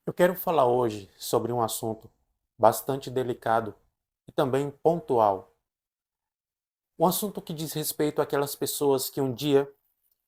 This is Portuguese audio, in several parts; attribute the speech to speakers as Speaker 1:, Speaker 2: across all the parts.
Speaker 1: Eu quero falar hoje sobre um assunto bastante delicado e também pontual. Um assunto que diz respeito àquelas pessoas que um dia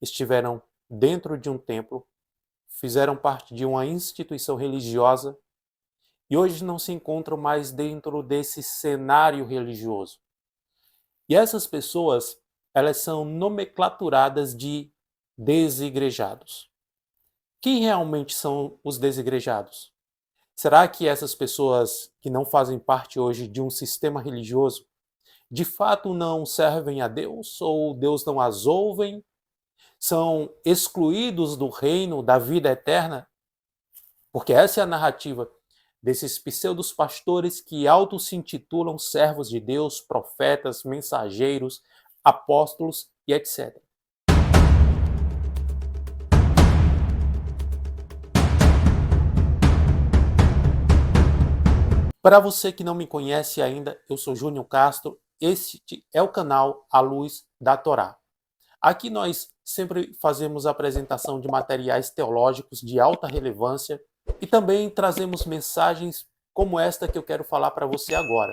Speaker 1: estiveram dentro de um templo, fizeram parte de uma instituição religiosa e hoje não se encontram mais dentro desse cenário religioso. E essas pessoas, elas são nomenclaturadas de desigrejados. Quem realmente são os desigrejados? Será que essas pessoas que não fazem parte hoje de um sistema religioso, de fato não servem a Deus ou Deus não as ouvem? São excluídos do reino da vida eterna? Porque essa é a narrativa desses pseudos pastores que auto se intitulam servos de Deus, profetas, mensageiros, apóstolos e etc. Para você que não me conhece ainda, eu sou Júnior Castro. Este é o canal A Luz da Torá. Aqui nós sempre fazemos a apresentação de materiais teológicos de alta relevância e também trazemos mensagens como esta que eu quero falar para você agora.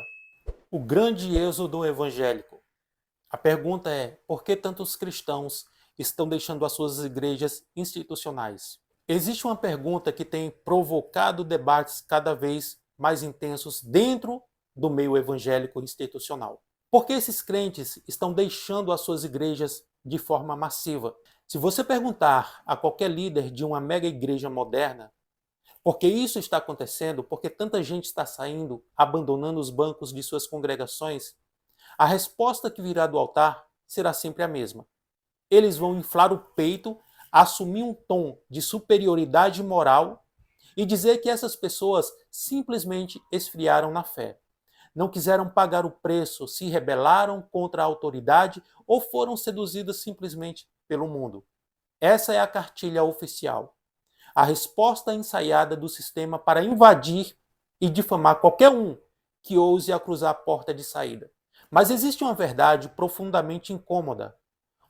Speaker 1: O grande êxodo evangélico. A pergunta é: por que tantos cristãos estão deixando as suas igrejas institucionais? Existe uma pergunta que tem provocado debates cada vez mais intensos dentro do meio evangélico institucional. Por que esses crentes estão deixando as suas igrejas de forma massiva? Se você perguntar a qualquer líder de uma mega igreja moderna por que isso está acontecendo, por que tanta gente está saindo, abandonando os bancos de suas congregações, a resposta que virá do altar será sempre a mesma. Eles vão inflar o peito, assumir um tom de superioridade moral e dizer que essas pessoas simplesmente esfriaram na fé. Não quiseram pagar o preço, se rebelaram contra a autoridade ou foram seduzidas simplesmente pelo mundo. Essa é a cartilha oficial. A resposta ensaiada do sistema para invadir e difamar qualquer um que ouse a cruzar a porta de saída. Mas existe uma verdade profundamente incômoda,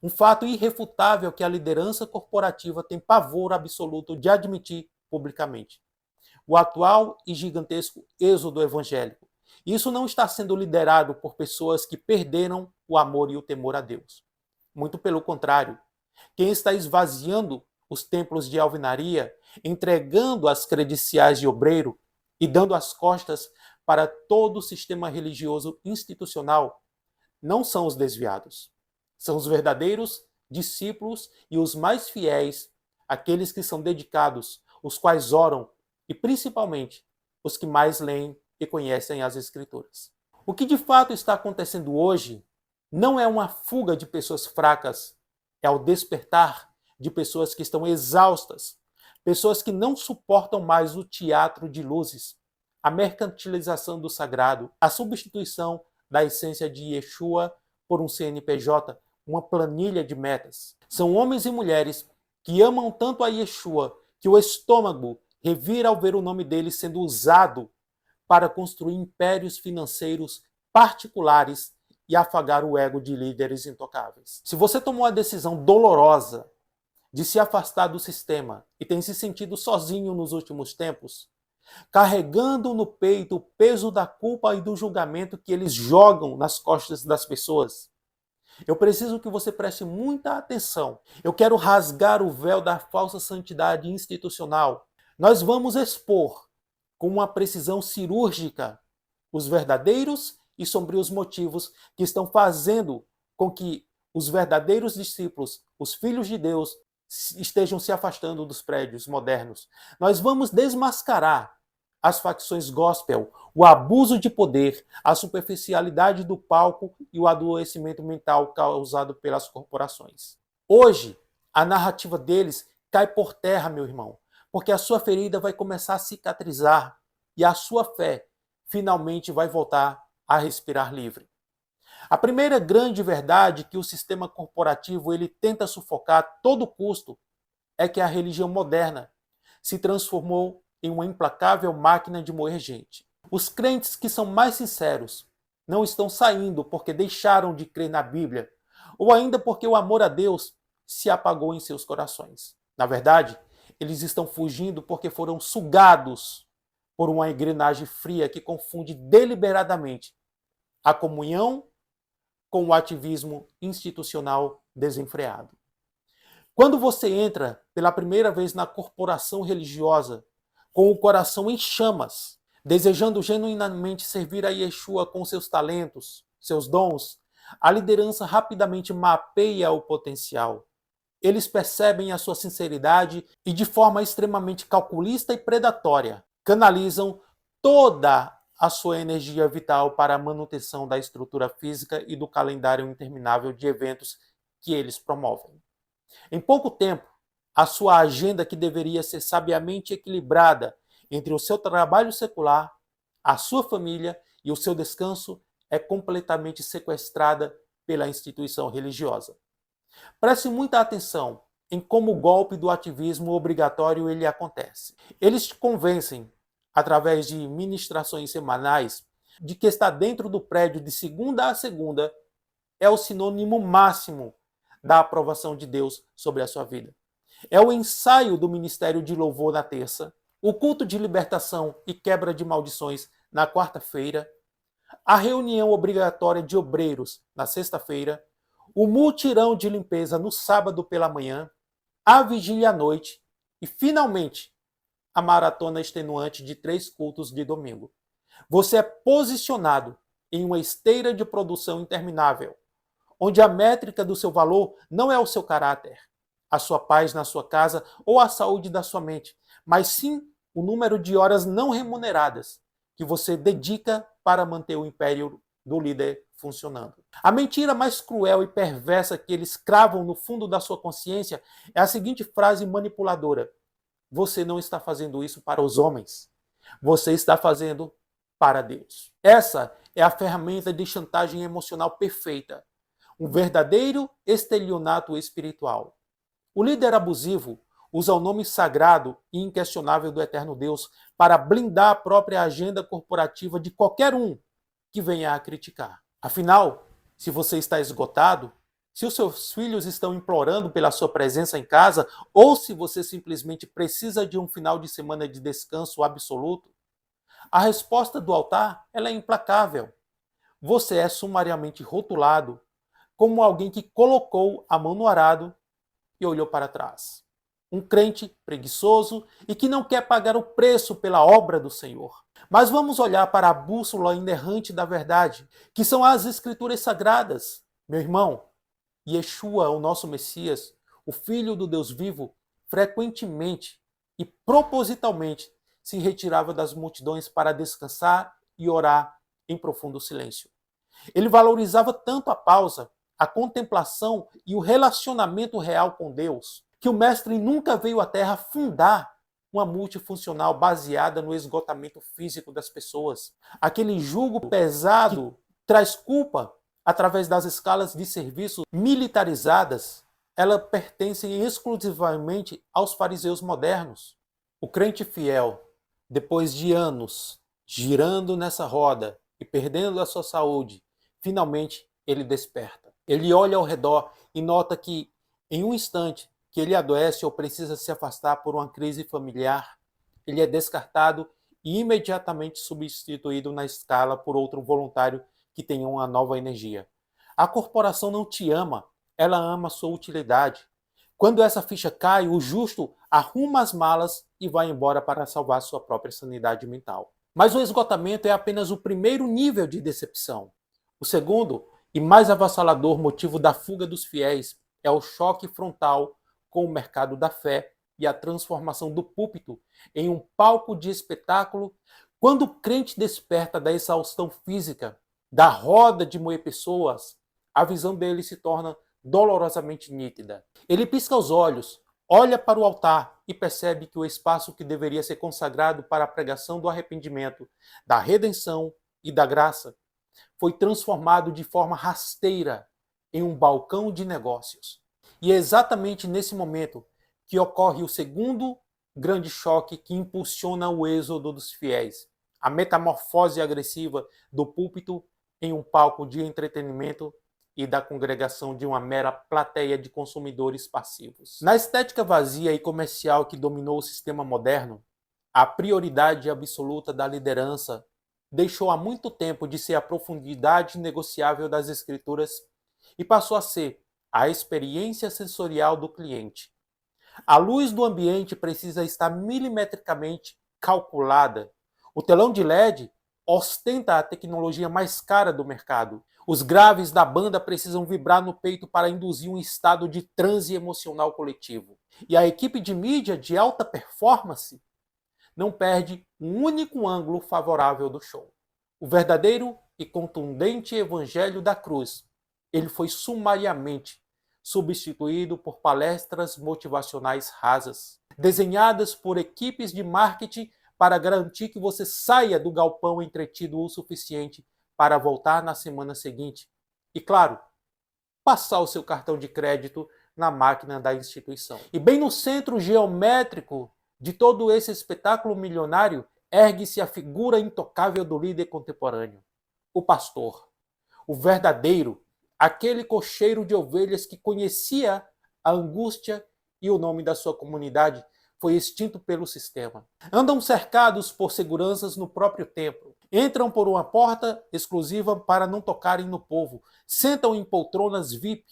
Speaker 1: um fato irrefutável que a liderança corporativa tem pavor absoluto de admitir publicamente. O atual e gigantesco êxodo evangélico. Isso não está sendo liderado por pessoas que perderam o amor e o temor a Deus. Muito pelo contrário. Quem está esvaziando os templos de alvenaria, entregando as credenciais de obreiro e dando as costas para todo o sistema religioso institucional não são os desviados. São os verdadeiros discípulos e os mais fiéis, aqueles que são dedicados, os quais oram e, principalmente, os que mais leem e conhecem as Escrituras. O que de fato está acontecendo hoje não é uma fuga de pessoas fracas, é o despertar de pessoas que estão exaustas, pessoas que não suportam mais o teatro de luzes, a mercantilização do sagrado, a substituição da essência de Yeshua por um CNPJ, uma planilha de metas. São homens e mulheres que amam tanto a Yeshua que o estômago revira ao ver o nome dele sendo usado para construir impérios financeiros particulares e afagar o ego de líderes intocáveis. Se você tomou a decisão dolorosa de se afastar do sistema e tem se sentido sozinho nos últimos tempos, carregando no peito o peso da culpa e do julgamento que eles jogam nas costas das pessoas, eu preciso que você preste muita atenção. Eu quero rasgar o véu da falsa santidade institucional. Nós vamos expor com uma precisão cirúrgica os verdadeiros e sombrios motivos que estão fazendo com que os verdadeiros discípulos, os filhos de Deus, estejam se afastando dos prédios modernos. Nós vamos desmascarar as facções gospel, o abuso de poder, a superficialidade do palco e o adoecimento mental causado pelas corporações. Hoje, a narrativa deles cai por terra, meu irmão, porque a sua ferida vai começar a cicatrizar e a sua fé finalmente vai voltar a respirar livre. A primeira grande verdade que o sistema corporativo ele tenta sufocar a todo custo é que a religião moderna se transformou em uma implacável máquina de moer gente. Os crentes que são mais sinceros não estão saindo porque deixaram de crer na Bíblia ou ainda porque o amor a Deus se apagou em seus corações. Na verdade, Eles estão fugindo porque foram sugados por uma engrenagem fria que confunde deliberadamente a comunhão com o ativismo institucional desenfreado. Quando você entra pela primeira vez na corporação religiosa, com o coração em chamas, desejando genuinamente servir a Yeshua com seus talentos, seus dons, a liderança rapidamente mapeia o potencial. Eles percebem a sua sinceridade e, de forma extremamente calculista e predatória, canalizam toda a sua energia vital para a manutenção da estrutura física e do calendário interminável de eventos que eles promovem. Em pouco tempo, a sua agenda, que deveria ser sabiamente equilibrada entre o seu trabalho secular, a sua família e o seu descanso, é completamente sequestrada pela instituição religiosa. Preste muita atenção em como o golpe do ativismo obrigatório ele acontece. Eles te convencem, através de ministrações semanais, de que estar dentro do prédio de segunda a segunda é o sinônimo máximo da aprovação de Deus sobre a sua vida. É o ensaio do ministério de louvor na terça, o culto de libertação e quebra de maldições na quarta-feira, a reunião obrigatória de obreiros na sexta-feira, o mutirão de limpeza no sábado pela manhã, a vigília à noite e, finalmente, a maratona extenuante de 3 cultos de domingo. Você é posicionado em uma esteira de produção interminável, onde a métrica do seu valor não é o seu caráter, a sua paz na sua casa ou a saúde da sua mente, mas sim o número de horas não remuneradas que você dedica para manter o império do líder funcionando. A mentira mais cruel e perversa que eles cravam no fundo da sua consciência é a seguinte frase manipuladora: você não está fazendo isso para os homens, você está fazendo para Deus. Essa é a ferramenta de chantagem emocional perfeita, um verdadeiro estelionato espiritual. O líder abusivo usa o nome sagrado e inquestionável do eterno Deus para blindar a própria agenda corporativa de qualquer um que venha a criticar. Afinal, se você está esgotado, se os seus filhos estão implorando pela sua presença em casa, ou se você simplesmente precisa de um final de semana de descanso absoluto, a resposta do altar ela é implacável. Você é sumariamente rotulado como alguém que colocou a mão no arado e olhou para trás. Um crente preguiçoso e que não quer pagar o preço pela obra do Senhor. Mas vamos olhar para a bússola inerrante da verdade, que são as Escrituras Sagradas. Meu irmão, Yeshua, o nosso Messias, o Filho do Deus vivo, frequentemente e propositalmente se retirava das multidões para descansar e orar em profundo silêncio. Ele valorizava tanto a pausa, a contemplação e o relacionamento real com Deus, que o mestre nunca veio à Terra fundar uma multifuncional baseada no esgotamento físico das pessoas. Aquele jugo pesado que traz culpa através das escalas de serviço militarizadas, elas pertencem exclusivamente aos fariseus modernos. O crente fiel, depois de anos girando nessa roda e perdendo a sua saúde, finalmente ele desperta. Ele olha ao redor e nota que, em um instante que ele adoece ou precisa se afastar por uma crise familiar, ele é descartado e imediatamente substituído na escala por outro voluntário que tenha uma nova energia. A corporação não te ama, ela ama a sua utilidade. Quando essa ficha cai, o justo arruma as malas e vai embora para salvar sua própria sanidade mental. Mas o esgotamento é apenas o primeiro nível de decepção. O segundo e mais avassalador motivo da fuga dos fiéis é o choque frontal com o mercado da fé e a transformação do púlpito em um palco de espetáculo. Quando o crente desperta da exaustão física, da roda de moer pessoas, a visão dele se torna dolorosamente nítida. Ele pisca os olhos, olha para o altar e percebe que o espaço que deveria ser consagrado para a pregação do arrependimento, da redenção e da graça foi transformado de forma rasteira em um balcão de negócios. E é exatamente nesse momento que ocorre o segundo grande choque que impulsiona o êxodo dos fiéis, a metamorfose agressiva do púlpito em um palco de entretenimento e da congregação de uma mera plateia de consumidores passivos. Na estética vazia e comercial que dominou o sistema moderno, a prioridade absoluta da liderança deixou há muito tempo de ser a profundidade negociável das escrituras e passou a ser a experiência sensorial do cliente. A luz do ambiente precisa estar milimetricamente calculada. O telão de LED ostenta a tecnologia mais cara do mercado. Os graves da banda precisam vibrar no peito para induzir um estado de transe emocional coletivo. E a equipe de mídia de alta performance não perde um único ângulo favorável do show. O verdadeiro e contundente evangelho da cruz, ele foi sumariamente substituído por palestras motivacionais rasas, desenhadas por equipes de marketing para garantir que você saia do galpão entretido o suficiente para voltar na semana seguinte. E claro, passar o seu cartão de crédito na máquina da instituição. E bem no centro geométrico de todo esse espetáculo milionário, ergue-se a figura intocável do líder contemporâneo, o pastor, o verdadeiro, aquele cocheiro de ovelhas que conhecia a angústia e o nome da sua comunidade foi extinto pelo sistema. Andam cercados por seguranças no próprio templo. Entram por uma porta exclusiva para não tocarem no povo. Sentam em poltronas VIP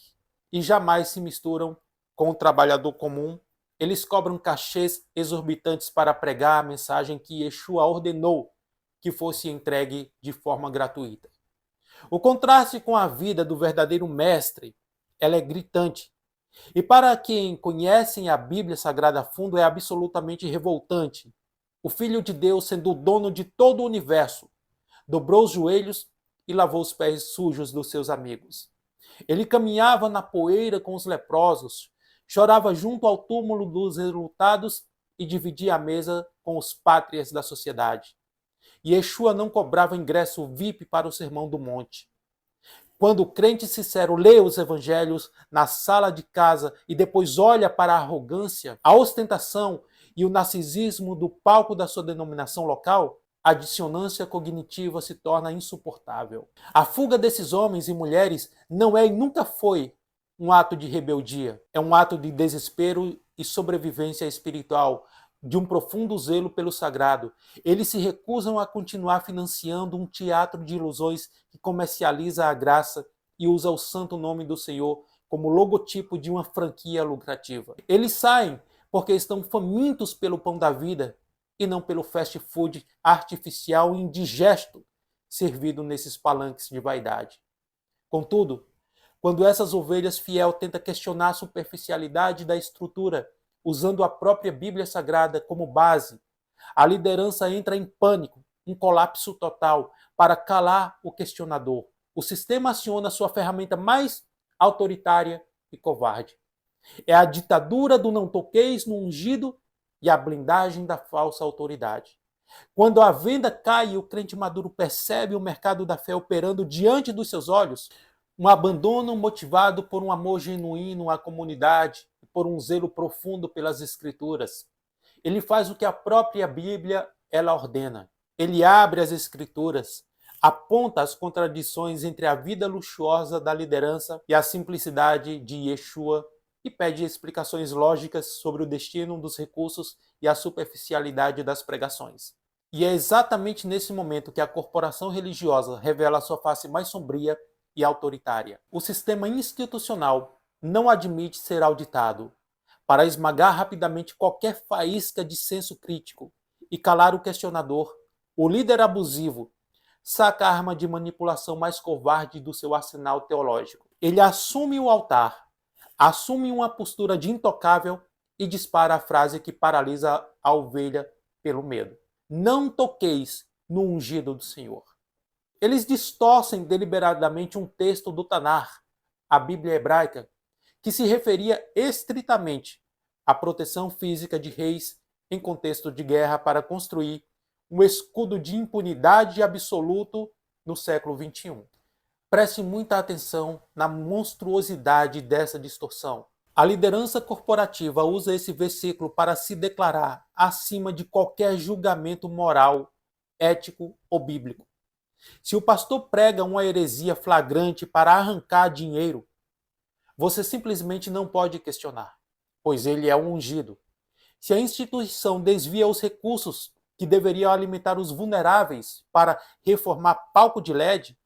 Speaker 1: e jamais se misturam com o trabalhador comum. Eles cobram cachês exorbitantes para pregar a mensagem que Yeshua ordenou que fosse entregue de forma gratuita. O contraste com a vida do verdadeiro mestre, ela é gritante. E para quem conhecem a Bíblia Sagrada a fundo, é absolutamente revoltante. O Filho de Deus, sendo o dono de todo o universo, dobrou os joelhos e lavou os pés sujos dos seus amigos. Ele caminhava na poeira com os leprosos, chorava junto ao túmulo dos enlutados e dividia a mesa com os pátrias da sociedade. E Yeshua não cobrava ingresso VIP para o Sermão do Monte. Quando o crente sincero lê os evangelhos na sala de casa e depois olha para a arrogância, a ostentação e o narcisismo do palco da sua denominação local, a dissonância cognitiva se torna insuportável. A fuga desses homens e mulheres não é e nunca foi um ato de rebeldia, é um ato de desespero e sobrevivência espiritual, de um profundo zelo pelo sagrado. Eles se recusam a continuar financiando um teatro de ilusões que comercializa a graça e usa o santo nome do Senhor como logotipo de uma franquia lucrativa. Eles saem porque estão famintos pelo pão da vida e não pelo fast food artificial e indigesto servido nesses palanques de vaidade. Contudo, quando essas ovelhas fiel tentam questionar a superficialidade da estrutura, usando a própria Bíblia Sagrada como base, a liderança entra em pânico, um colapso total, para calar o questionador. O sistema aciona sua ferramenta mais autoritária e covarde. É a ditadura do não toqueis no ungido e a blindagem da falsa autoridade. Quando a venda cai e o crente maduro percebe o mercado da fé operando diante dos seus olhos, um abandono motivado por um amor genuíno à comunidade, por um zelo profundo pelas Escrituras. Ele faz o que a própria Bíblia ela ordena. Ele abre as Escrituras, aponta as contradições entre a vida luxuosa da liderança e a simplicidade de Yeshua e pede explicações lógicas sobre o destino dos recursos e a superficialidade das pregações. E é exatamente nesse momento que a corporação religiosa revela a sua face mais sombria e autoritária. O sistema institucional não admite ser auditado. Para esmagar rapidamente qualquer faísca de senso crítico e calar o questionador, o líder abusivo saca a arma de manipulação mais covarde do seu arsenal teológico. Ele assume o altar, assume uma postura de intocável e dispara a frase que paralisa a ovelha pelo medo. Não toqueis no ungido do Senhor. Eles distorcem deliberadamente um texto do Tanar, a Bíblia hebraica, que se referia estritamente à proteção física de reis em contexto de guerra para construir um escudo de impunidade absoluto no século XXI. Preste muita atenção na monstruosidade dessa distorção. A liderança corporativa usa esse versículo para se declarar acima de qualquer julgamento moral, ético ou bíblico. Se o pastor prega uma heresia flagrante para arrancar dinheiro, você simplesmente não pode questionar, pois ele é o ungido. Se a instituição desvia os recursos que deveriam alimentar os vulneráveis para reformar palco de LED,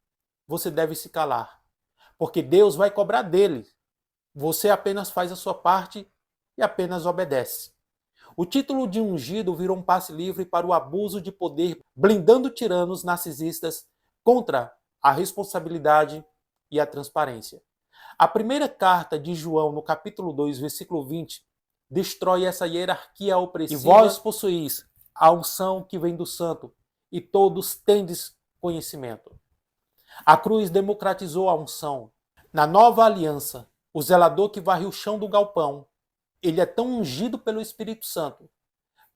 Speaker 1: você deve se calar, porque Deus vai cobrar dele. Você apenas faz a sua parte e apenas obedece. O título de ungido virou um passe livre para o abuso de poder, blindando tiranos narcisistas contra a responsabilidade e a transparência. A primeira carta de João, no capítulo 2, versículo 20, destrói essa hierarquia opressiva. E vós possuís a unção que vem do santo, e todos tendes conhecimento. A cruz democratizou a unção. Na nova aliança, o zelador que varre o chão do galpão, ele é tão ungido pelo Espírito Santo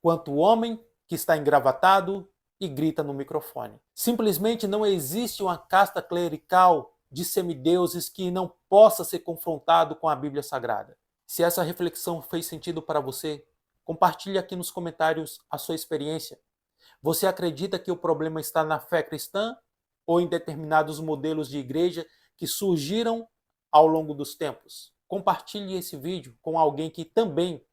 Speaker 1: quanto o homem que está engravatado e grita no microfone. Simplesmente não existe uma casta clerical de semideuses que não possa ser confrontado com a Bíblia Sagrada. Se essa reflexão fez sentido para você, compartilhe aqui nos comentários a sua experiência. Você acredita que o problema está na fé cristã ou em determinados modelos de igreja que surgiram ao longo dos tempos? Compartilhe esse vídeo com alguém que também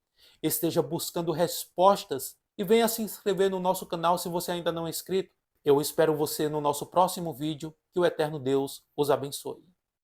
Speaker 1: esteja buscando respostas e venha se inscrever no nosso canal se você ainda não é inscrito. Eu espero você no nosso próximo vídeo. Que o eterno Deus os abençoe.